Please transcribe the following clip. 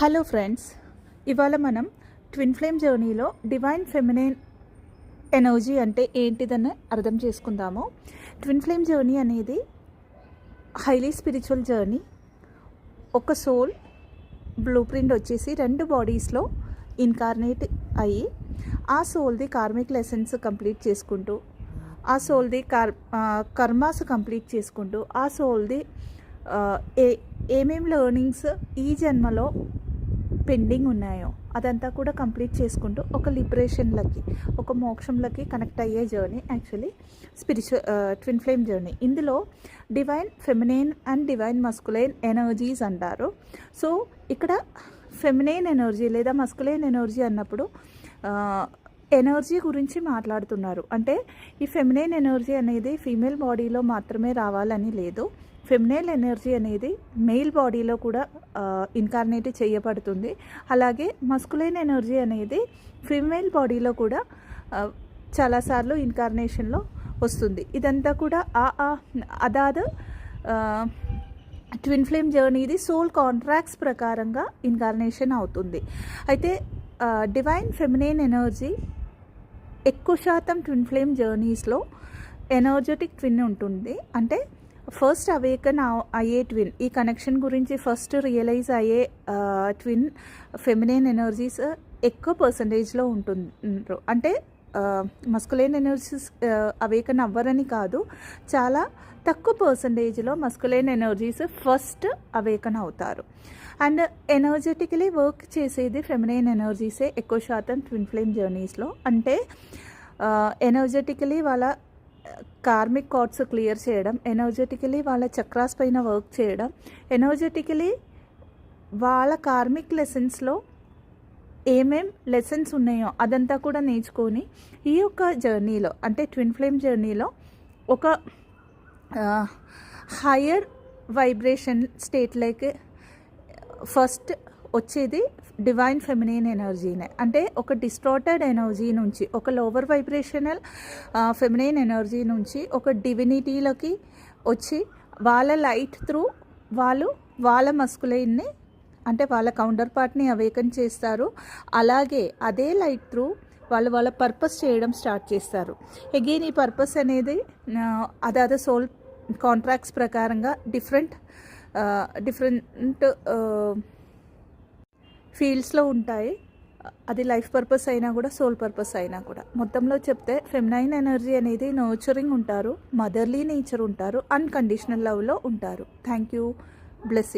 Hello friends, ఇవాళ మనం twin flame జర్నీలో డివైన్ ఫెమినైన్ ఎనర్జీ అంటే ఏంటిదని అర్థం చేసుకుందాము. ట్విన్ ఫ్లేమ్ జర్నీ అనేది హైలీ స్పిరిచువల్ జర్నీ. ఒక సోల్ బ్లూ ప్రింట్ వచ్చేసి 2 బాడీస్లో ఇన్కార్నేట్ అయ్యి ఆ సోల్ది కార్మిక్ లెసన్స్ కంప్లీట్ చేసుకుంటూ, ఆ సోల్ది కర్మాస్ కంప్లీట్ చేసుకుంటూ, ఆ సోల్ది ఏమేం లెర్నింగ్స్ ఈ జన్మలో పెండింగ్ ఉన్నాయో అదంతా కూడా కంప్లీట్ చేసుకుంటూ ఒక లిబరేషన్లకి, ఒక మోక్షంలకి కనెక్ట్ అయ్యే journey actually twin flame journey. ఇందులో divine feminine and divine masculine energies అంటారు. సో ఇక్కడ ఫెమినైన్ ఎనర్జీ లేదా మస్కులైన్ ఎనర్జీ అన్నప్పుడు ఎనర్జీ గురించి మాట్లాడుతున్నారు. అంటే ఈ ఫెమినైన్ ఎనర్జీ అనేది ఫీమేల్ బాడీలో మాత్రమే రావాలని లేదు. ఫెమినైన్ ఎనర్జీ అనేది మెయిల్ బాడీలో కూడా ఇన్కార్నేట్ చేయబడుతుంది. అలాగే మస్కులైన్ ఎనర్జీ అనేది ఫీమేల్ బాడీలో కూడా చాలాసార్లు ఇన్కార్నేషన్లో వస్తుంది. ఇదంతా కూడా అదాదు ట్విన్ ఫ్లేమ్ జర్నీది సోల్ కాంట్రాక్ట్స్ ప్రకారంగా ఇన్కార్నేషన్ అవుతుంది. అయితే డివైన్ ఫెమినైన్ ఎనర్జీ ఎక్కువ శాతం ట్విన్ ఫ్లేమ్ జర్నీస్లో ఎనర్జెటిక్ ట్విన్ ఉంటుంది. అంటే ఫస్ట్ అవేకన్ అయ్యే ట్విన్, ఈ కనెక్షన్ గురించి ఫస్ట్ రియలైజ్ అయ్యే ట్విన్ ఫెమినైన్ ఎనర్జీస్ ఎక్కువ పర్సంటేజ్లో ఉంటుండ్రు. అంటే మస్కులైన్ ఎనర్జీస్ అవేకన్ అవ్వరని కాదు, చాలా తక్కువ పర్సంటేజ్లో మస్కులైన్ ఎనర్జీస్ ఫస్ట్ అవేకన్ అవుతారు. అండ్ ఎనర్జెటికలీ వర్క్ చేసేది ఫెమినైన్ ఎనర్జీసే ఎక్కువ శాతం ట్విన్ ఫ్లేమ్ జర్నీస్లో. అంటే ఎనర్జెటికలీ వాళ్ళ కార్మిక్ కార్డ్స్ క్లియర్ చేయడం, ఎనర్జెటికలీ వాళ్ళ చక్రాస్ పైన వర్క్ చేయడం, ఎనర్జెటికలీ వాళ్ళ కార్మిక్ లెసన్స్లో ఏమేం లెసన్స్ ఉన్నాయో అదంతా కూడా నేర్చుకొని ఈ యొక్క జర్నీలో అంటే ట్విన్ ఫ్లేమ్ జర్నీలో ఒక హయ్యర్ వైబ్రేషన్ స్టేట్లోకి ఫస్ట్ వచ్చేది డివైన్ ఫెమినైన్ ఎనర్జీనే. అంటే ఒక డిస్టార్టెడ్ ఎనర్జీ నుంచి, ఒక లోవర్ వైబ్రేషనల్ ఫెమినైన్ ఎనర్జీ నుంచి ఒక డివినిటీలోకి వచ్చి వాళ్ళ లైట్ త్రూ వాళ్ళు వాళ్ళ మస్కులైన్ని అంటే వాళ్ళ కౌంటర్ పార్ట్ని అవేకన్ చేస్తారు. అలాగే అదే లైట్ త్రూ వాళ్ళు వాళ్ళ పర్పస్ చేయడం స్టార్ట్ చేస్తారు. అగైన్ ఈ పర్పస్ అనేది అదే సోల్ కాంట్రాక్ట్స్ ప్రకారంగా డిఫరెంట్ ఫీల్డ్స్లో ఉంటాయి. అది లైఫ్ పర్పస్ అయినా కూడా, సోల్ పర్పస్ అయినా కూడా. మొత్తంలో చెప్తే ఫెమినైన్ ఎనర్జీ అనేది నర్చరింగ్ ఉంటారు, మదర్లీ నేచర్ ఉంటారు, అన్కండిషనల్ లవ్లో ఉంటారు. Thank you. బ్లెస్సింగ్.